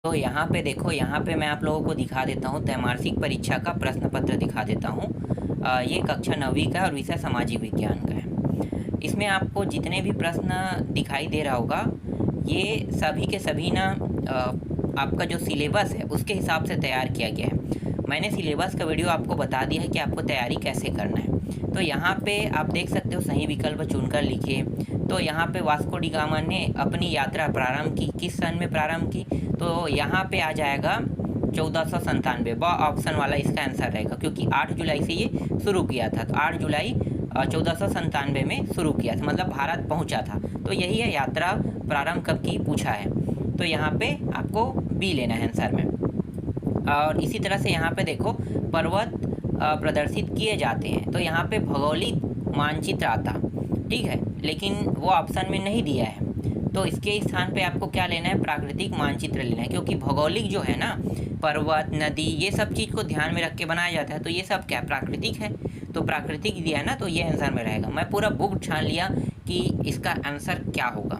तो यहाँ पे देखो, यहाँ पे मैं आप लोगों को दिखा देता हूँ, त्रैमासिक परीक्षा का प्रश्न पत्र दिखा देता हूँ। ये कक्षा 9वीं का और विषय सामाजिक विज्ञान का है। इसमें आपको जितने भी प्रश्न दिखाई दे रहा होगा, ये सभी के सभी ना आपका जो सिलेबस है उसके हिसाब से तैयार किया गया है। मैंने सिलेबस का वीडियो आपको बता दिया है कि आपको तैयारी कैसे करना है। तो यहाँ पे आप देख सकते हो, सही विकल्प चुनकर लिखिए। तो यहाँ पे वास्को डी गामा ने अपनी यात्रा प्रारंभ की, किस सन में प्रारंभ की? तो यहाँ पे आ जाएगा 1497। ब ऑप्शन वाला इसका आंसर रहेगा, क्योंकि 8 जुलाई से ये शुरू किया था। तो 8 जुलाई 1497 में शुरू किया था, मतलब भारत पहुँचा था। तो यही है, यात्रा प्रारंभ कब की पूछा है। तो यहाँ पे आपको बी लेना है आंसर में। और इसी तरह से यहाँ पे देखो, पर्वत प्रदर्शित किए जाते हैं। तो यहाँ पे भौगोलिक मानचित्र आता, ठीक है, लेकिन वो ऑप्शन में नहीं दिया है। तो इसके स्थान पे आपको क्या लेना है? प्राकृतिक मानचित्र लेना है, क्योंकि भौगोलिक जो है ना, पर्वत, नदी, ये सब चीज़ को ध्यान में रख के बनाया जाता है। तो ये सब क्या प्राकृतिक है, तो प्राकृतिक दिया है ना, तो ये आंसर में रहेगा। मैं पूरा बुक छान लिया कि इसका आंसर क्या होगा,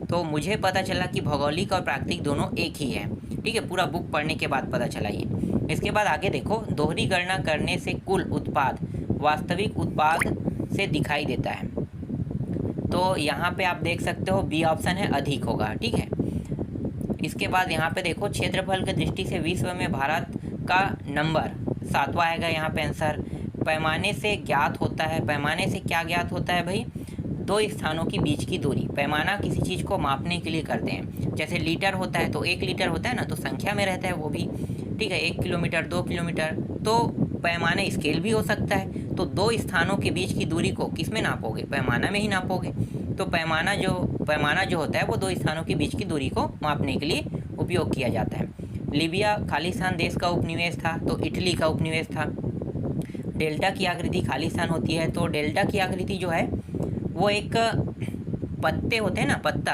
तो मुझे पता चला कि भौगोलिक और प्राकृतिक दोनों एक ही है। ठीक है, पूरा बुक पढ़ने के बाद पता चला ये। इसके बाद आगे देखो, दोहरी गणना करने से कुल उत्पाद वास्तविक उत्पाद से दिखाई देता है। तो यहाँ पे आप देख सकते हो, बी ऑप्शन है, अधिक होगा। ठीक है, इसके बाद यहाँ पे देखो, क्षेत्रफल की दृष्टि से विश्व में भारत का नंबर 7वां आएगा यहाँ पे आंसर। पैमाने से ज्ञात होता है, पैमाने से क्या ज्ञात होता है भाई? दो स्थानों के बीच की दूरी। पैमाना किसी चीज़ को मापने के लिए करते हैं। जैसे लीटर होता है तो 1 लीटर होता है ना, तो संख्या में रहता है वो भी। ठीक है, 1 किलोमीटर, 2 किलोमीटर, तो पैमाना स्केल भी हो सकता है। तो दो स्थानों के बीच की दूरी को किस में नापोगे? पैमाना में ही नापोगे। तो पैमाना जो होता है वो दो स्थानों के बीच की दूरी को मापने के लिए उपयोग किया जाता है। लीबिया खालिस्तान देश का उपनिवेश था, तो इटली का उपनिवेश था। डेल्टा की आकृति खालिस्तान होती है, तो डेल्टा की आकृति जो है वो एक पत्ते होते हैं ना, पत्ता,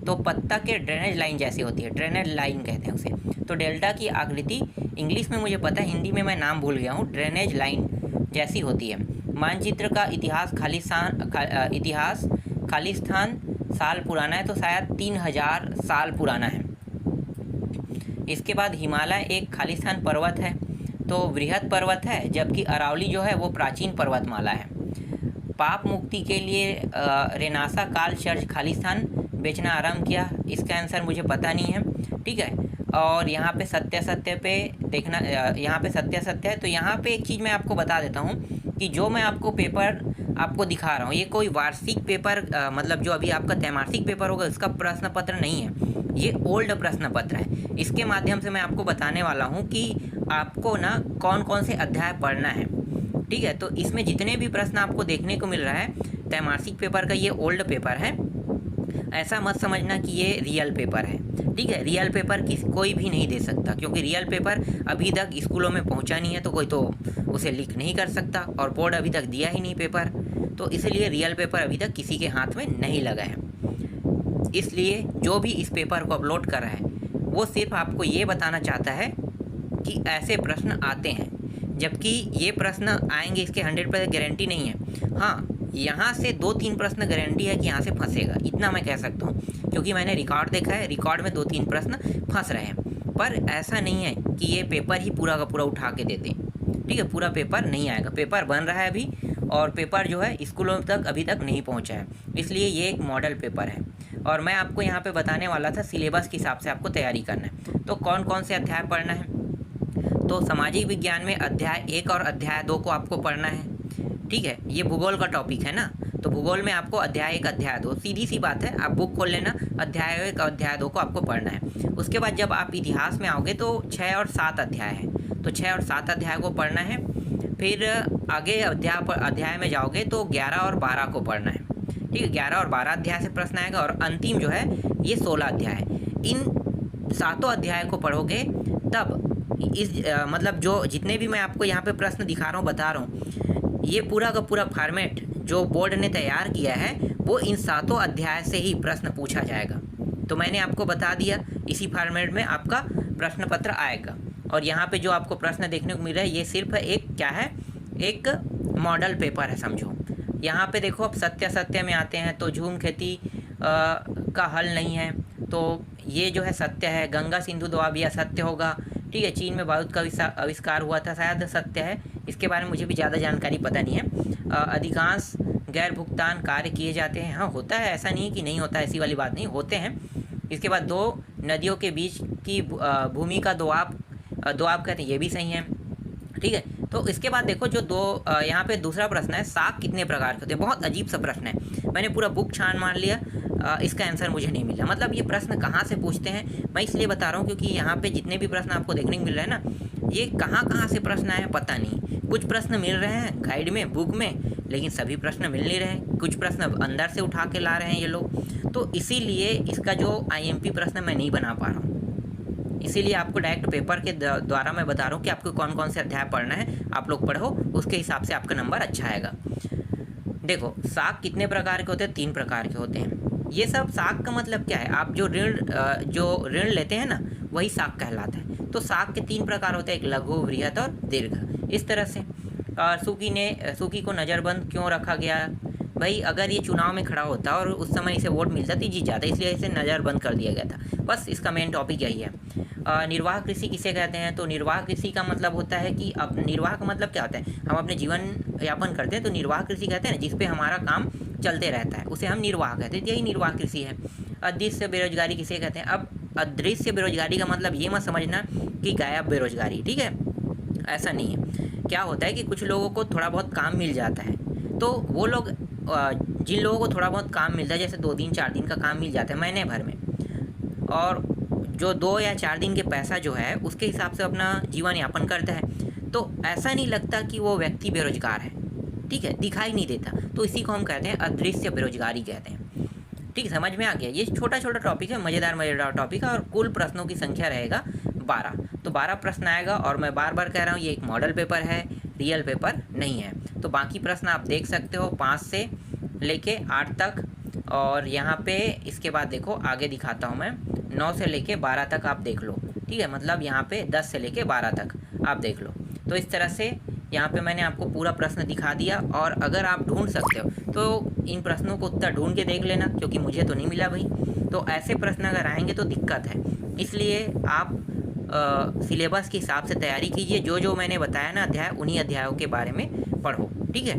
तो पत्ता के ड्रेनेज लाइन जैसी होती है, ड्रेनेज लाइन कहते हैं उसे। तो डेल्टा की आकृति इंग्लिश में मुझे पता है, हिंदी में मैं नाम भूल गया हूँ, ड्रेनेज लाइन जैसी होती है। मानचित्र का इतिहास खालिस्तान साल पुराना है, तो शायद 3000 साल पुराना है। इसके बाद हिमालय एक खालिस्तान पर्वत है, तो वृहद पर्वत है, जबकि अरावली जो है वो प्राचीन पर्वतमाला है। पाप मुक्ति के लिए रेनासा काल चर्च खालिस्तान बेचना आरंभ किया, इसका आंसर मुझे पता नहीं है। ठीक है, और यहाँ पे सत्य पे देखना, यहाँ पे सत्य है। तो यहाँ पे एक चीज़ मैं आपको बता देता हूँ कि जो मैं आपको पेपर आपको दिखा रहा हूँ, ये कोई वार्षिक पेपर मतलब जो अभी आपका त्रैमासिक पेपर होगा इसका प्रश्न पत्र नहीं है, ये ओल्ड प्रश्न पत्र है। इसके माध्यम से मैं आपको बताने वाला हूँ कि आपको ना कौन कौन से अध्याय पढ़ना है। ठीक है, तो इसमें जितने भी प्रश्न आपको देखने को मिल रहा है त्रैमासिक पेपर का, ये ओल्ड पेपर है। ऐसा मत समझना कि ये रियल पेपर है। ठीक है, रियल पेपर कोई भी नहीं दे सकता, क्योंकि रियल पेपर अभी तक स्कूलों में पहुंचा नहीं है, तो कोई तो उसे लीक नहीं कर सकता, और बोर्ड अभी तक दिया ही नहीं पेपर, तो इसलिए रियल पेपर अभी तक किसी के हाथ में नहीं लगा है। इसलिए जो भी इस पेपर को अपलोड कर रहा है वो सिर्फ आपको ये बताना चाहता है कि ऐसे प्रश्न आते हैं, जबकि ये प्रश्न आएंगे इसके 100% गारंटी नहीं है। हाँ, यहाँ से 2-3 प्रश्न गारंटी है कि यहाँ से फंसेगा, इतना मैं कह सकता हूँ, क्योंकि मैंने रिकॉर्ड देखा है, रिकॉर्ड में 2-3 प्रश्न फंस रहे हैं। पर ऐसा नहीं है कि ये पेपर ही पूरा का पूरा उठा के देते। ठीक है, पूरा पेपर नहीं आएगा, पेपर बन रहा है अभी, और पेपर जो है स्कूलों तक अभी तक नहीं पहुँचा है, इसलिए ये एक मॉडल पेपर है। और मैं आपको यहाँ पर बताने वाला था सिलेबस के हिसाब से आपको तैयारी करना है। तो कौन कौन से अध्याय पढ़ना है? तो सामाजिक विज्ञान में अध्याय 1 और अध्याय 2 को आपको पढ़ना है। ठीक है, ये भूगोल का टॉपिक है ना, तो भूगोल में आपको अध्याय 1 अध्याय 2, सीधी सी बात है, आप बुक खोल लेना, अध्याय 1 अध्याय 2 को आपको पढ़ना है। उसके बाद जब आप इतिहास में आओगे तो 6 और 7 अध्याय है, तो 6 और 7 अध्याय को पढ़ना है। फिर आगे अध्याय में जाओगे तो 11 और 12 को पढ़ना है। ठीक है, 11 और 12 अध्याय से प्रश्न आएगा, और अंतिम जो है ये 16 अध्याय है। इन सातों अध्याय को पढ़ोगे तब इस मतलब जो जितने भी मैं आपको यहाँ पे प्रश्न दिखा रहा हूँ, बता रहा हूँ, ये पूरा का पूरा फॉर्मेट जो बोर्ड ने तैयार किया है वो इन सातों अध्याय से ही प्रश्न पूछा जाएगा। तो मैंने आपको बता दिया, इसी फॉर्मेट में आपका प्रश्न पत्र आएगा। और यहाँ पे जो आपको प्रश्न देखने को मिल रहा है ये सिर्फ एक क्या है, एक मॉडल पेपर है समझो। यहाँ पे देखो, अब सत्य में आते हैं, तो झूम खेती का हल नहीं है, तो ये जो है सत्य है, गंगा सिंधु दोआब यह सत्य होगा। ठीक है, चीन में बारूद का आविष्कार हुआ था, शायद सत्य है। इसके बारे में मुझे भी ज़्यादा जानकारी पता नहीं है। अधिकांश गैर भुगतान कार्य किए जाते हैं। हाँ, होता है, ऐसा नहीं है कि नहीं होता, ऐसी वाली बात नहीं, होते हैं। इसके बाद 2 नदियों के बीच की भूमि का दोआब कहते हैं, ये भी सही है। ठीक है, तो इसके बाद देखो जो यहाँ पे दूसरा प्रश्न है, साग कितने प्रकार के होते हैं। बहुत अजीब सा प्रश्न है, मैंने पूरा बुक छान मार लिया, इसका आंसर मुझे नहीं मिला। मतलब ये प्रश्न कहाँ से पूछते हैं, मैं इसलिए बता रहा हूँ क्योंकि यहाँ पे जितने भी प्रश्न आपको देखने को मिल रहे हैं ना, ये कहाँ से प्रश्न आए पता नहीं। कुछ प्रश्न मिल रहे हैं गाइड में, बुक में, लेकिन सभी प्रश्न मिल नहीं रहे। कुछ प्रश्न अंदर से उठा के ला रहे हैं ये लोग, तो इसीलिए इसका जो IMP प्रश्न मैं नहीं बना पा रहा हूँ। इसीलिए आपको डायरेक्ट पेपर के द्वारा मैं बता रहा हूँ कि आपको कौन कौन से अध्याय पढ़ना है, आप लोग पढ़ो, उसके हिसाब से आपका नंबर अच्छा आएगा। देखो, साग कितने प्रकार के होते हैं, 3 प्रकार के होते हैं। ये सब साग का मतलब क्या है, आप जो ऋण लेते हैं ना, वही साग कहलाता है। तो साग के 3 प्रकार होते हैं, एक लघु, वृहत और दीर्घ, इस तरह से। और सूकी को नज़रबंद क्यों रखा गया, भाई अगर ये चुनाव में खड़ा होता और उस समय इसे वोट मिलता तो जीत जाता, इसलिए इसे नज़रबंद कर दिया गया था। बस इसका मेन टॉपिक यही है। निर्वाह कृषि किसे कहते हैं, तो निर्वाह कृषि का मतलब होता है कि अब निर्वाह का मतलब क्या होता है, हम अपने जीवन यापन करते हैं, तो निर्वाह कृषि कहते हैं ना, जिसपे हमारा काम चलते रहता है, उसे हम निर्वाह कहते हैं, यही निर्वाह कृषि है। अदृश्य बेरोजगारी किसे कहते हैं, अब अदृश्य बेरोजगारी का मतलब ये मत समझना कि गायब बेरोजगारी, ठीक है, ऐसा नहीं है। क्या होता है कि कुछ लोगों को थोड़ा बहुत काम मिल जाता है, तो वो लोग जिन लोगों को थोड़ा बहुत काम मिलता है, जैसे 2 दिन 4 दिन का काम मिल जाता है महीने भर में, और जो 2 या 4 दिन के पैसा जो है उसके हिसाब से अपना जीवन यापन करता है, तो ऐसा नहीं लगता कि वो व्यक्ति बेरोजगार है। ठीक है, दिखाई नहीं देता, तो इसी को हम कहते हैं अदृश्य बेरोजगारी कहते हैं। ठीक है, समझ में आ गया। ये छोटा छोटा टॉपिक है, मज़ेदार टॉपिक है, और कुल प्रश्नों की संख्या रहेगा 12। तो 12 प्रश्न आएगा, और मैं बार बार कह रहा हूँ ये एक मॉडल पेपर है, रियल पेपर नहीं है। तो बाकी प्रश्न आप देख सकते हो 5 से लेके 8 तक, और यहाँ पे इसके बाद देखो आगे दिखाता हूँ मैं, 9 से लेके 12 तक आप देख लो। ठीक है, मतलब यहाँ पे 10 से लेके 12 तक आप देख लो। तो इस तरह से यहाँ पे मैंने आपको पूरा प्रश्न दिखा दिया, और अगर आप ढूंढ सकते हो तो इन प्रश्नों को उत्तर ढूंढ के देख लेना, क्योंकि मुझे तो नहीं मिला भाई। तो ऐसे प्रश्न अगर आएंगे तो दिक्कत है, इसलिए आप सिलेबस के हिसाब से तैयारी कीजिए। जो मैंने बताया ना अध्याय, उन्हीं अध्यायों के बारे में पढ़ो। ठीक है।